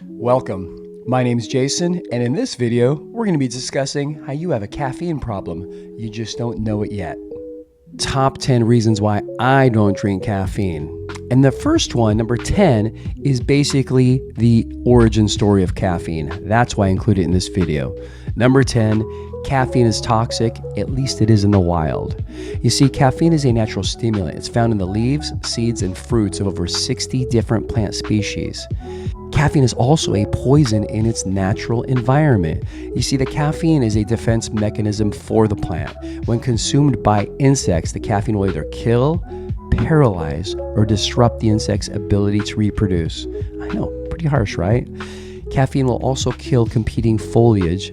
Welcome. My name's Jason, and in this video, we're going to be discussing how you have a caffeine problem. You just don't know it yet. Top 10 reasons why I don't drink caffeine. And the first one, number 10, is basically the origin story of caffeine. That's why I included it in this video. Number 10, caffeine is toxic, at least it is in the wild. You see, caffeine is a natural stimulant. It's found in the leaves, seeds, and fruits of over 60 different plant species. Caffeine is also a poison in its natural environment. You see, the caffeine is a defense mechanism for the plant. When consumed by insects, the caffeine will either kill, paralyze, or disrupt the insect's ability to reproduce. I know, pretty harsh, right? Caffeine will also kill competing foliage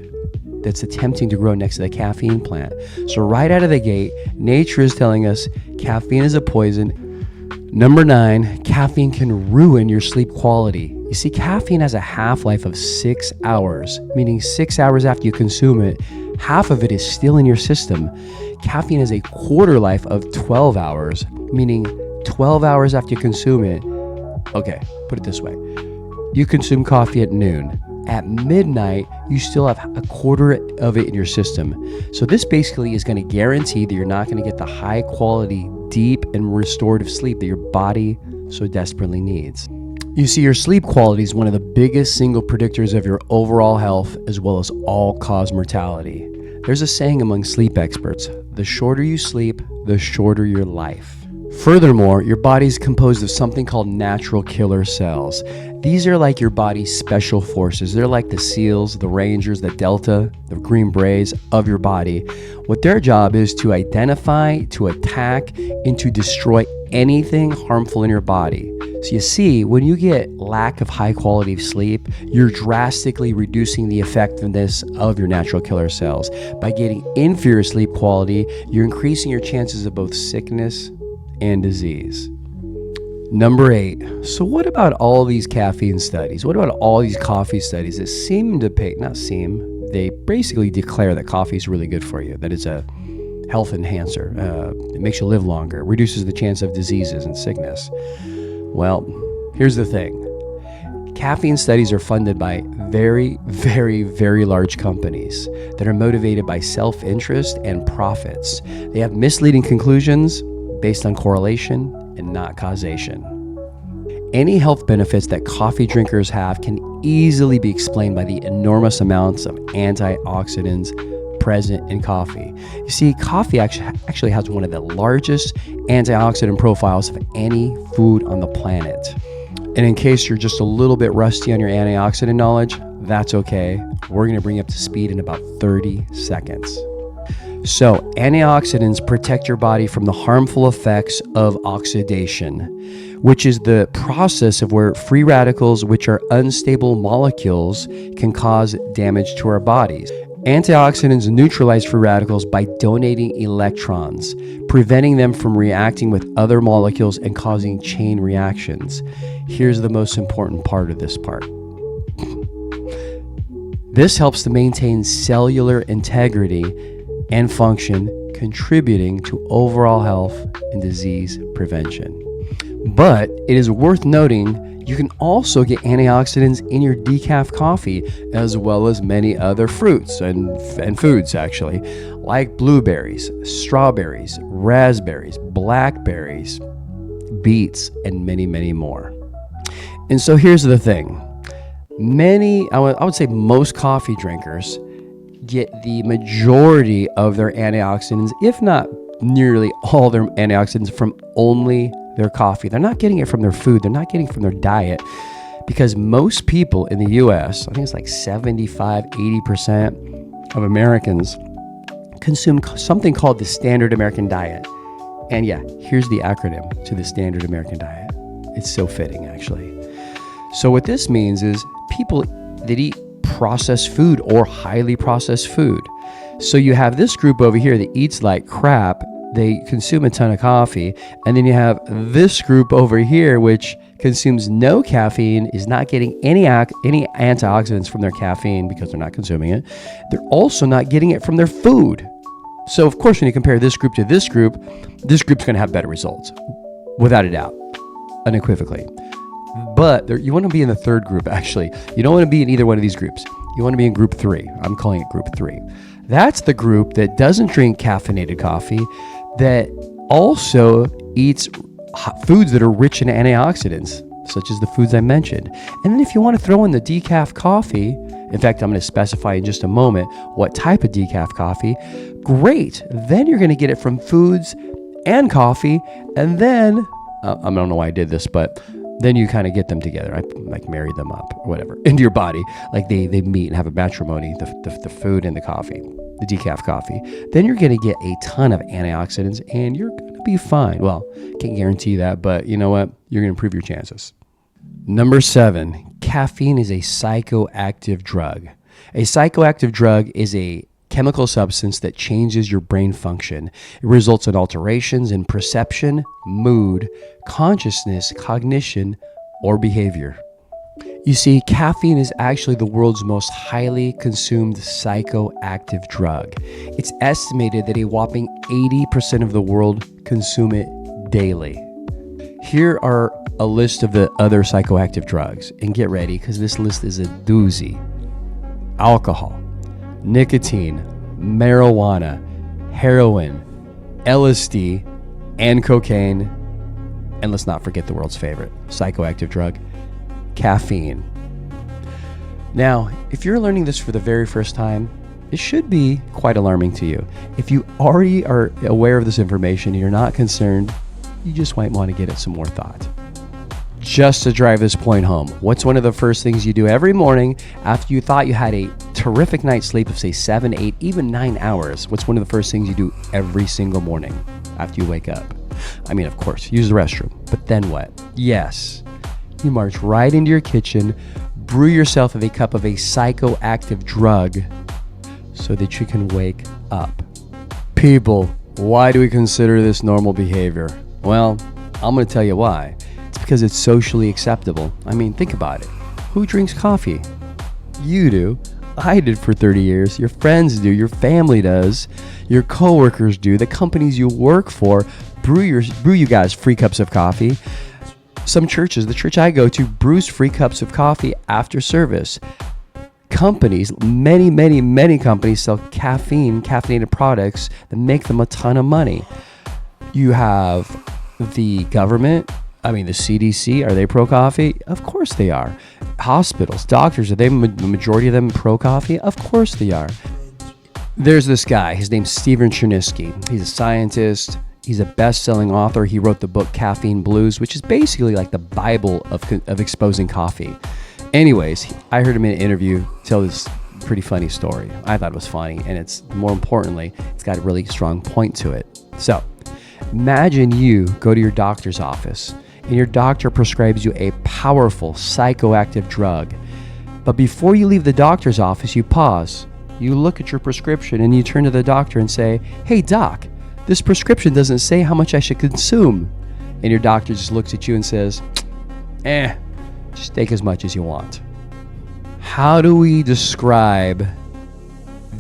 that's attempting to grow next to the caffeine plant. So right out of the gate, nature is telling us caffeine is a poison. Number 9, caffeine can ruin your sleep quality. You see, caffeine has a half-life of 6 hours, meaning 6 hours after you consume it, half of it is still in your system. Caffeine has a quarter life of 12 hours, meaning 12 hours after you consume it. Okay, put it this way. You consume coffee at noon. At midnight, you still have a quarter of it in your system. So this basically is going to guarantee that you're not going to get the high quality, deep and restorative sleep that your body so desperately needs. You see, your sleep quality is one of the biggest single predictors of your overall health as well as all-cause mortality. There's a saying among sleep experts, the shorter you sleep, the shorter your life. Furthermore, your body is composed of something called natural killer cells. These are like your body's special forces. They're like the SEALs, the Rangers, the Delta, the Green Berets of your body. What their job is to identify, to attack, and to destroy anything harmful in your body. So you see, when you get lack of high quality of sleep, you're drastically reducing the effectiveness of your natural killer cells. By getting inferior sleep quality, you're increasing your chances of both sickness and disease. Number 8. So what about all these caffeine studies? What about all these coffee studies that seem to they basically declare that coffee is really good for you, that it's a health enhancer, it makes you live longer, reduces the chance of diseases and sickness. Well, here's the thing. Caffeine studies are funded by very, very, very large companies that are motivated by self-interest and profits. They have misleading conclusions based on correlation and not causation. Any health benefits that coffee drinkers have can easily be explained by the enormous amounts of antioxidants present in coffee. You see, coffee actually has one of the largest antioxidant profiles of any food on the planet. And in case you're just a little bit rusty on your antioxidant knowledge, that's okay. We're going to bring you up to speed in about 30 seconds. So, antioxidants protect your body from the harmful effects of oxidation, which is the process of where free radicals, which are unstable molecules, can cause damage to our bodies. Antioxidants neutralize free radicals by donating electrons, preventing them from reacting with other molecules and causing chain reactions. Here's the most important part of this part. This helps to maintain cellular integrity and function, contributing to overall health and disease prevention. But it is worth noting you can also get antioxidants in your decaf coffee, as well as many other fruits and foods, actually, like blueberries, strawberries, raspberries, blackberries, beets, and many, many more. And so here's the thing. I would say most coffee drinkers get the majority of their antioxidants, if not nearly all their antioxidants, from only their coffee. They're not getting it from their food. They're not getting it from their diet, because most people in the US, I think it's like 75-80% of Americans consume something called the Standard American Diet. And yeah, here's the acronym to the Standard American Diet. It's so fitting, actually. So what this means is people that eat processed food or highly processed food. So you have this group over here that eats like crap. They consume a ton of coffee. And then you have this group over here, which consumes no caffeine, is not getting any antioxidants from their caffeine because they're not consuming it. They're also not getting it from their food. So of course, when you compare this group to this group's going to have better results, without a doubt, unequivocally. But you want to be in the third group, actually. You don't want to be in either one of these groups. You want to be in group 3. I'm calling it group 3. That's the group that doesn't drink caffeinated coffee, that also eats foods that are rich in antioxidants, such as the foods I mentioned. And then if you want to throw in the decaf coffee, in fact, I'm going to specify in just a moment what type of decaf coffee, great. Then you're going to get it from foods and coffee. And then, I don't know why I did this, but then you kind of get them together. I like marry them up or whatever into your body. Like they meet and have a matrimony, the food and the coffee, the decaf coffee. Then you're going to get a ton of antioxidants and you're going to be fine. Well, can't guarantee that, but you know what? You're going to improve your chances. Number 7, caffeine is a psychoactive drug. A psychoactive drug is a chemical substance that changes your brain function. It results in alterations in perception, mood, consciousness, cognition, or behavior. You see, caffeine is actually the world's most highly consumed psychoactive drug. It's estimated that a whopping 80% of the world consume it daily. Here are a list of the other psychoactive drugs, and get ready because this list is a doozy. Alcohol, nicotine, marijuana, heroin, LSD, and cocaine, and let's not forget the world's favorite psychoactive drug, caffeine. Now, if you're learning this for the very first time, it should be quite alarming to you. If you already are aware of this information and you're not concerned, you just might want to give it some more thought. Just to drive this point home, what's one of the first things you do every morning after you thought you had a terrific night's sleep of say 7, 8, even 9 hours? What's one of the first things you do every single morning after you wake up? I mean, of course, use the restroom, but then what? Yes, you march right into your kitchen, brew yourself a cup of a psychoactive drug so that you can wake up. People, why do we consider this normal behavior? Well, I'm going to tell you why. It's because it's socially acceptable. I mean, think about it. Who drinks coffee? You do. I did for 30 years. Your friends do. Your family does. Your coworkers do. The companies you work for brew you guys free cups of coffee. Some churches, the church I go to, brews free cups of coffee after service. Companies, many companies sell caffeinated products that make them a ton of money. You have the government, the CDC, are they pro-coffee? Of course they are. Hospitals, doctors, are they the majority of them pro-coffee? Of course they are. There's this guy, his name's Stephen Chernisky. He's a scientist. He's a best-selling author. He wrote the book Caffeine Blues, which is basically like the Bible of exposing coffee. Anyways, I heard him in an interview tell this pretty funny story. I thought it was funny, and it's more importantly, it's got a really strong point to it. So, imagine you go to your doctor's office, and your doctor prescribes you a powerful psychoactive drug. But before you leave the doctor's office, you pause. You look at your prescription, and you turn to the doctor and say, "Hey, doc, this prescription doesn't say how much I should consume." And your doctor just looks at you and says, just take as much as you want. How do we describe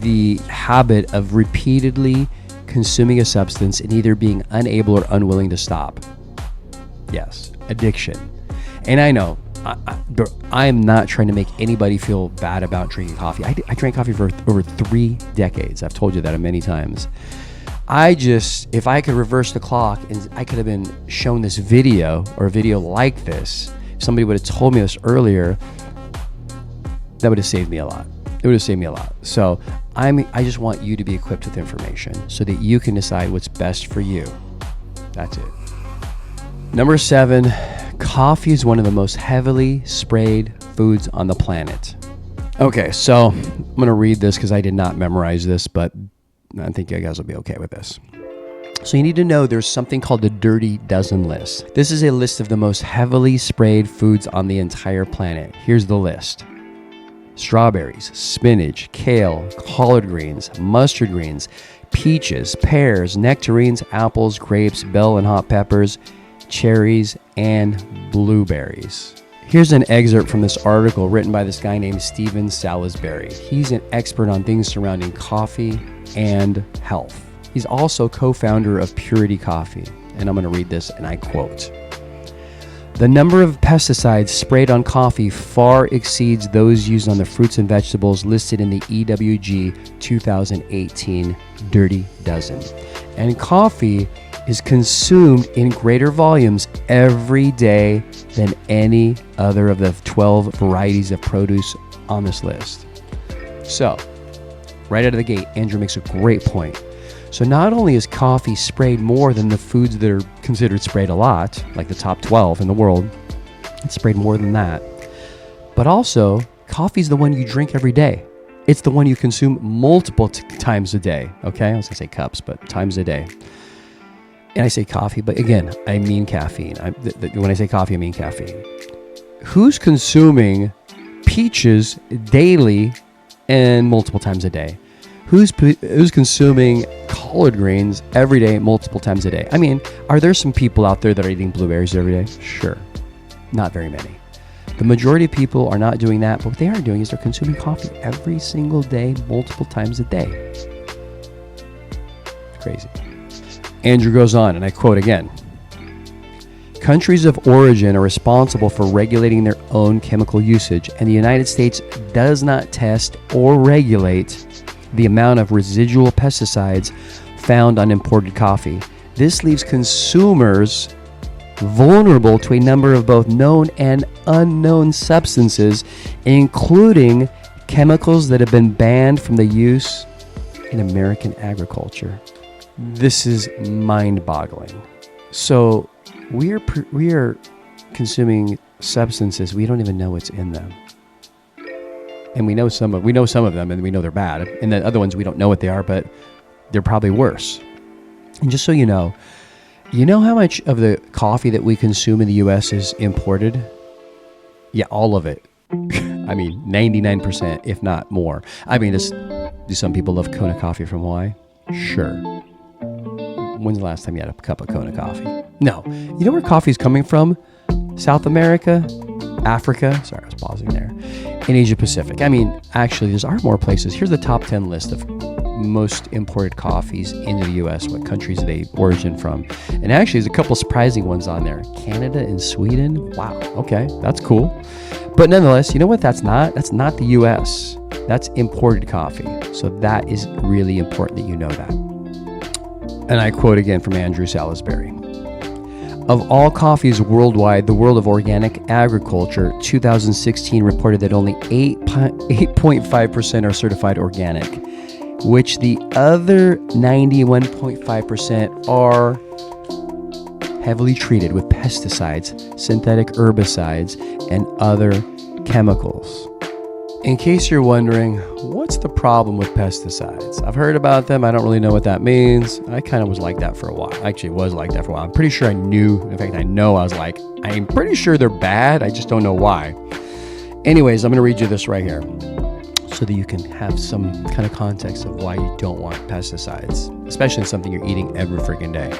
the habit of repeatedly consuming a substance and either being unable or unwilling to stop? Yes, addiction. And I know, I am not trying to make anybody feel bad about drinking coffee. I drank coffee for over 3 decades. I've told you that many times. If I could reverse the clock and I could have been shown this video or a video like this, if somebody would have told me this earlier, that would have saved me a lot. It would have saved me a lot. So I just want you to be equipped with information so that you can decide what's best for you. That's it. Number 7, coffee is one of the most heavily sprayed foods on the planet. Okay, so I'm going to read this because I did not memorize this, but I think you guys will be okay with this. So you need to know there's something called the Dirty Dozen list. This is a list of the most heavily sprayed foods on the entire planet. Here's the list. Strawberries, spinach, kale, collard greens, mustard greens, peaches, pears, nectarines, apples, grapes, bell and hot peppers, cherries, and blueberries. Here's an excerpt from this article written by this guy named Steven Salisbury. He's an expert on things surrounding coffee and health. He's also co-founder of Purity Coffee. And I'm going to read this, and I quote, The number of pesticides sprayed on coffee far exceeds those used on the fruits and vegetables listed in the EWG 2018 Dirty Dozen. And coffee is consumed in greater volumes every day than any other of the 12 varieties of produce on this list. So, right out of the gate, Andrew makes a great point. So not only is coffee sprayed more than the foods that are considered sprayed a lot, like the top 12 in the world, it's sprayed more than that, but also coffee's the one you drink every day. It's the one you consume multiple times a day, okay? I was gonna say cups, but times a day. And I say coffee, but again, I mean caffeine. When I say coffee, I mean caffeine. Who's consuming peaches daily and multiple times a day? Who's consuming collard greens every day, multiple times a day? I mean, are there some people out there that are eating blueberries every day? Sure. Not very many. The majority of people are not doing that, but what they are doing is they're consuming coffee every single day, multiple times a day. It's crazy. Andrew goes on, and I quote again, countries of origin are responsible for regulating their own chemical usage, and the United States does not test or regulate the amount of residual pesticides found on imported coffee. This leaves consumers vulnerable to a number of both known and unknown substances, including chemicals that have been banned from the use in American agriculture. This is mind-boggling. So we are consuming substances we don't even know what's in them. And we know some of them, and we know they're bad. And the other ones, we don't know what they are, but they're probably worse. And just so you know how much of the coffee that we consume in the U.S. is imported? Yeah, all of it. I mean, 99%, if not more. I mean, do some people love Kona coffee from Hawaii? Sure. When's the last time you had a cup of Kona coffee? No. You know where coffee's coming from? South America, Africa, sorry, I was pausing there, and Asia Pacific. I mean, actually, there are more places. Here's the top 10 list of most imported coffees into the U.S., what countries they origin from. And actually, there's a couple surprising ones on there. Canada and Sweden. Wow, okay, that's cool. But nonetheless, you know what that's not? That's not the U.S. That's imported coffee. So that is really important that you know that. And I quote again from Andrew Salisbury. Of all coffees worldwide, the World of Organic Agriculture 2016 reported that only 8.5% are certified organic, which the other 91.5% are heavily treated with pesticides, synthetic herbicides, and other chemicals. In case you're wondering, what's the problem with pesticides? I've heard about them. I don't really know what that means. I kind of was like that for a while. Actually, was like that for a while. I'm pretty sure I knew. In fact, I was like, I'm pretty sure they're bad. I just don't know why. Anyways, I'm going to read you this right here so that you can have some kind of context of why you don't want pesticides, especially in something you're eating every freaking day.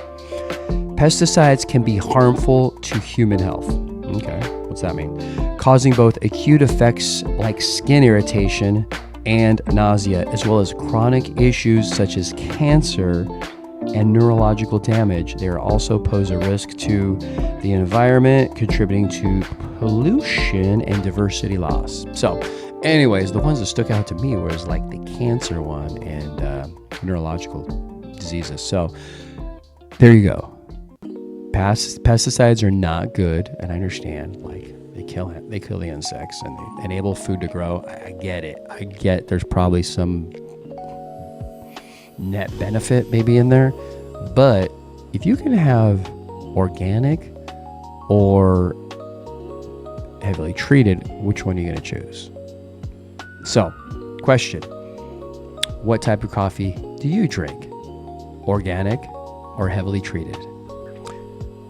Pesticides can be harmful to human health. Okay, what's that mean? Causing both acute effects like skin irritation and nausea, as well as chronic issues such as cancer and neurological damage. They also pose a risk to the environment, contributing to pollution and diversity loss. So, anyways, the ones that stuck out to me was like the cancer one and neurological diseases. So, there you go. Pesticides are not good, and I understand, like, they kill the insects and they enable food to grow. I get it. I get there's probably some net benefit maybe in there, but if you can have organic or heavily treated, which one are you going to choose? So, question: what type of coffee do you drink? Organic or heavily treated?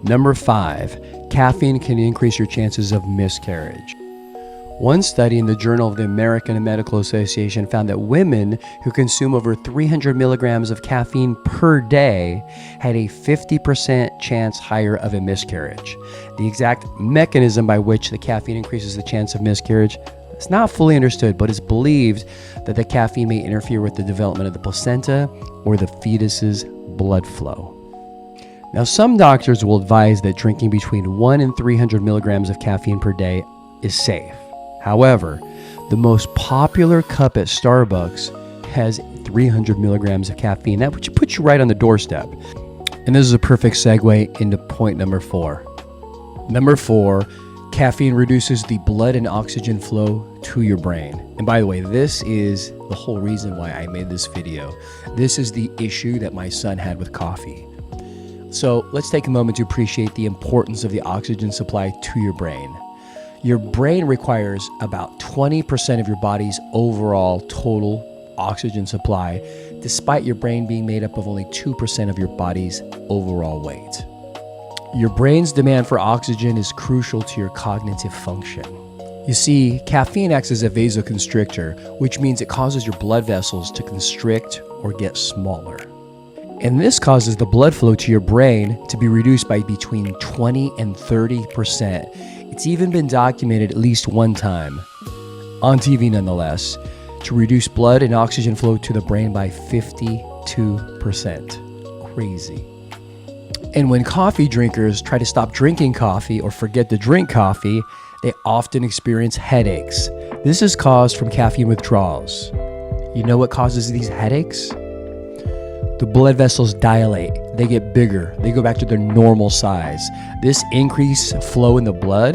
Number 5, caffeine can increase your chances of miscarriage. One study in the Journal of the American Medical Association found that women who consume over 300 milligrams of caffeine per day had a 50% chance higher of a miscarriage. The exact mechanism by which the caffeine increases the chance of miscarriage is not fully understood, but it's believed that the caffeine may interfere with the development of the placenta or the fetus's blood flow. Now, some doctors will advise that drinking between 1 and 300 milligrams of caffeine per day is safe. However, the most popular cup at Starbucks has 300 milligrams of caffeine. That puts you right on the doorstep. And this is a perfect segue into point number 4. Number 4, caffeine reduces the blood and oxygen flow to your brain. And by the way, this is the whole reason why I made this video. This is the issue that my son had with coffee. So let's take a moment to appreciate the importance of the oxygen supply to your brain. Your brain requires about 20% of your body's overall total oxygen supply, despite your brain being made up of only 2% of your body's overall weight. Your brain's demand for oxygen is crucial to your cognitive function. You see, caffeine acts as a vasoconstrictor, which means it causes your blood vessels to constrict or get smaller. And this causes the blood flow to your brain to be reduced by between 20 and 30%. It's even been documented at least one time, on TV nonetheless, to reduce blood and oxygen flow to the brain by 52%. Crazy. And when coffee drinkers try to stop drinking coffee or forget to drink coffee, they often experience headaches. This is caused from caffeine withdrawals. You know what causes these headaches? The blood vessels dilate, they get bigger, they go back to their normal size. This increased flow in the blood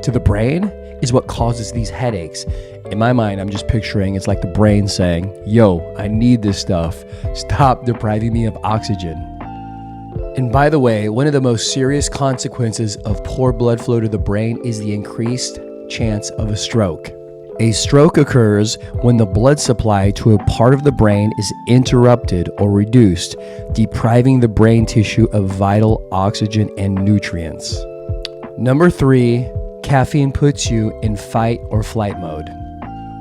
to the brain is what causes these headaches. In my mind, I'm just picturing it's like the brain saying, yo, I need this stuff. Stop depriving me of oxygen. And by the way, one of the most serious consequences of poor blood flow to the brain is the increased chance of a stroke. A stroke occurs when the blood supply to a part of the brain is interrupted or reduced, depriving the brain tissue of vital oxygen and nutrients. Number 3, caffeine puts you in fight or flight mode.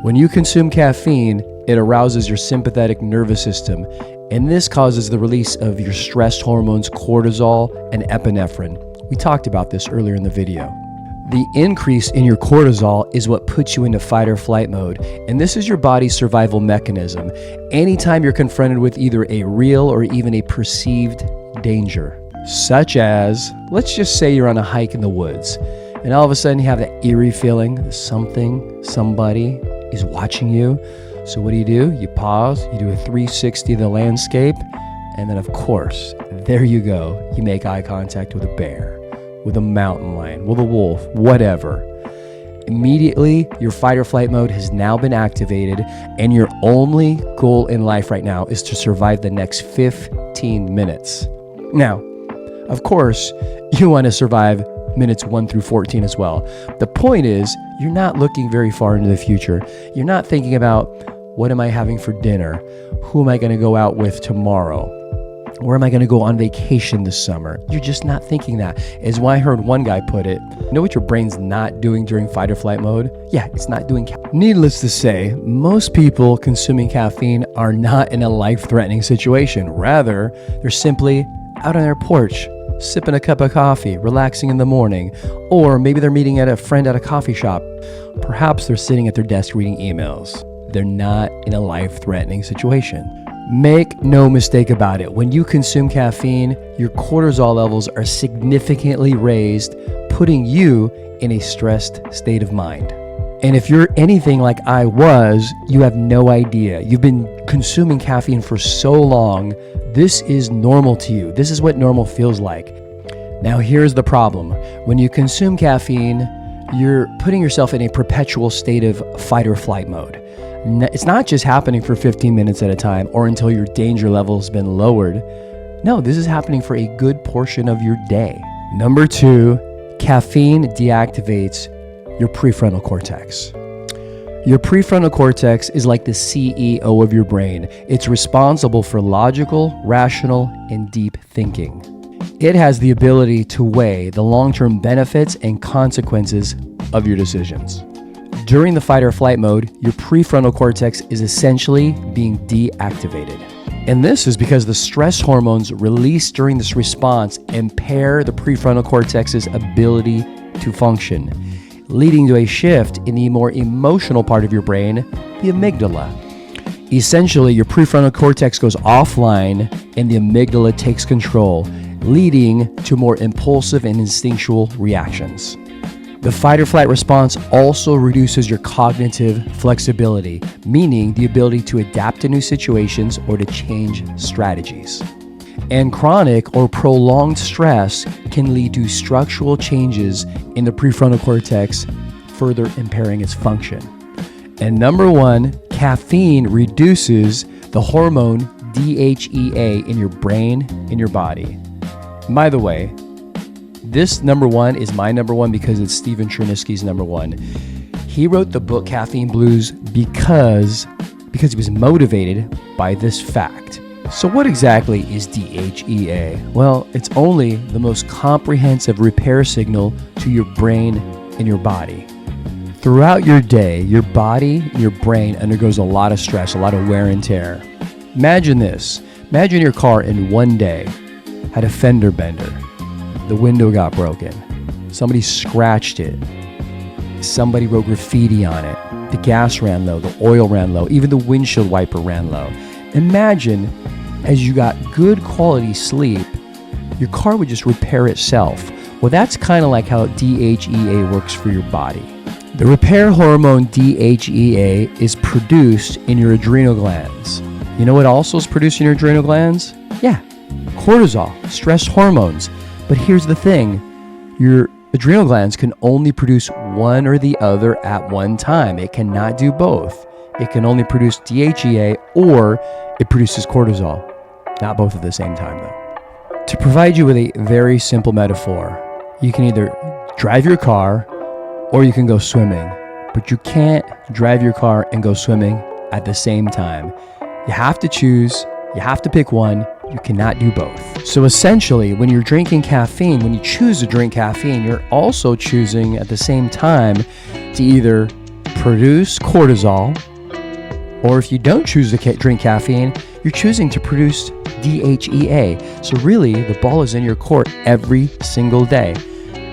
When you consume caffeine, it arouses your sympathetic nervous system, and this causes the release of your stress hormones cortisol and epinephrine. We talked about this earlier in the video. The increase in your cortisol is what puts you into fight or flight mode, and this is your body's survival mechanism. Anytime you're confronted with either a real or even a perceived danger, such as, let's just say you're on a hike in the woods, and all of a sudden you have that eerie feeling that somebody is watching you. So what do? You pause, you do a 360 of the landscape, and then of course, there you go. You make eye contact with a bear, with a mountain lion, with a wolf, whatever. Immediately, your fight or flight mode has now been activated, and your only goal in life right now is to survive the next 15 minutes. Now, of course, you want to survive minutes 1 through 14 as well. The point is, you're not looking very far into the future. You're not thinking about, what am I having for dinner? Who am I going to go out with tomorrow? Where am I going to go on vacation this summer? You're just not thinking that. Is why I heard one guy put it, you know what your brain's not doing during fight or flight mode? Yeah, it's not doing Needless to say, most people consuming caffeine are not in a life-threatening situation. Rather, they're simply out on their porch, sipping a cup of coffee, relaxing in the morning, or maybe they're meeting a friend at a coffee shop. Perhaps they're sitting at their desk reading emails. They're not in a life-threatening situation. Make no mistake about it. When you consume caffeine, your cortisol levels are significantly raised, putting you in a stressed state of mind. And if you're anything like I was, you have no idea. You've been consuming caffeine for so long. This is normal to you. This is what normal feels like. Now, here's the problem. When you consume caffeine, you're putting yourself in a perpetual state of fight or flight mode. It's not just happening for 15 minutes at a time or until your danger level has been lowered. No, this is happening for a good portion of your day. Number 2, caffeine deactivates your prefrontal cortex. Your prefrontal cortex is like the CEO of your brain. It's responsible for logical, rational, and deep thinking. It has the ability to weigh the long-term benefits and consequences of your decisions. During the fight or flight mode, your prefrontal cortex is essentially being deactivated. And this is because the stress hormones released during this response impair the prefrontal cortex's ability to function, leading to a shift in the more emotional part of your brain, the amygdala. Essentially, your prefrontal cortex goes offline and the amygdala takes control. leading to more impulsive and instinctual reactions. The fight or flight response also reduces your cognitive flexibility, meaning the ability to adapt to new situations or to change strategies. And chronic or prolonged stress can lead to structural changes in the prefrontal cortex, further impairing its function. And number one, caffeine reduces the hormone DHEA in your brain, in your body. And by the way, this number one is my number one because it's Stephen Chernisky's number one. He wrote the book Caffeine Blues because he was motivated by this fact. So what exactly is DHEA? Well, it's only the most comprehensive repair signal to your brain and your body. Throughout your day, your body and your brain undergoes a lot of stress, a lot of wear and tear. Imagine this. Imagine your car in one day had a fender bender. The window got broken. Somebody scratched it. Somebody wrote graffiti on it. The gas ran low. The oil ran low. Even the windshield wiper ran low. Imagine as you got good quality sleep, your car would just repair itself. Well, that's kind of like how DHEA works for your body. The repair hormone DHEA is produced in your adrenal glands. You know what also is produced in your adrenal glands? Yeah, cortisol, stress hormones. But here's the thing, your adrenal glands can only produce one or the other at one time. It cannot do both. It can only produce DHEA or it produces cortisol. Not both at the same time though. To provide you with a very simple metaphor, you can either drive your car or you can go swimming, but you can't drive your car and go swimming at the same time. You have to choose, you have to pick one, you cannot do both. So essentially, when you're drinking caffeine, when you choose to drink caffeine, you're also choosing at the same time to either produce cortisol, or if you don't choose to drink caffeine, you're choosing to produce DHEA. So really, the ball is in your court every single day.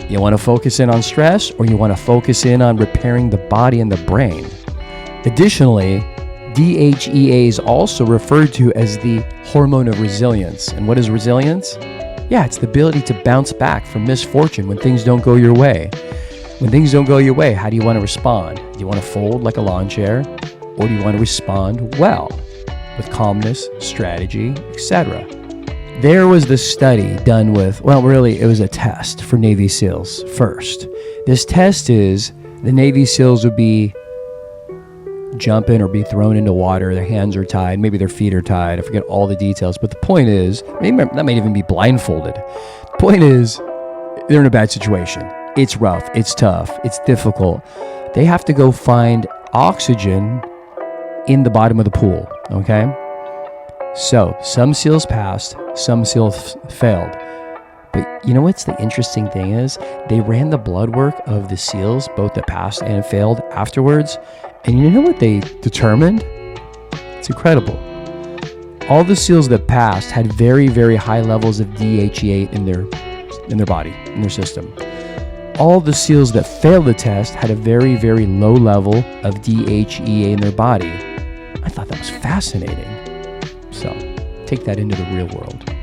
You want to focus in on stress, or you want to focus in on repairing the body and the brain. Additionally, DHEA is also referred to as the hormone of resilience. And what is resilience? Yeah, it's the ability to bounce back from misfortune when things don't go your way. When things don't go your way, how do you want to respond? Do you want to fold like a lawn chair, or do you want to respond well with calmness, strategy, etc.? There was this study done with, well, really, it was a test for Navy SEALs first. This test is the Navy SEALs would be jumping or be thrown into water. Their hands are tied. Maybe their feet are tied. I forget all the details. But the point is, maybe that might even be blindfolded. The point is, they're in a bad situation. It's rough. It's tough. It's difficult. They have to go find oxygen in the bottom of the pool, okay? So some SEALs passed, some SEALs failed. But you know what's the interesting thing is? They ran the blood work of the SEALs, both that passed and failed afterwards. And you know what they determined? It's incredible. All the SEALs that passed had very, very high levels of DHEA in their body, in their system. All the SEALs that failed the test had a very, very low level of DHEA in their body. I thought that was fascinating. So take that into the real world.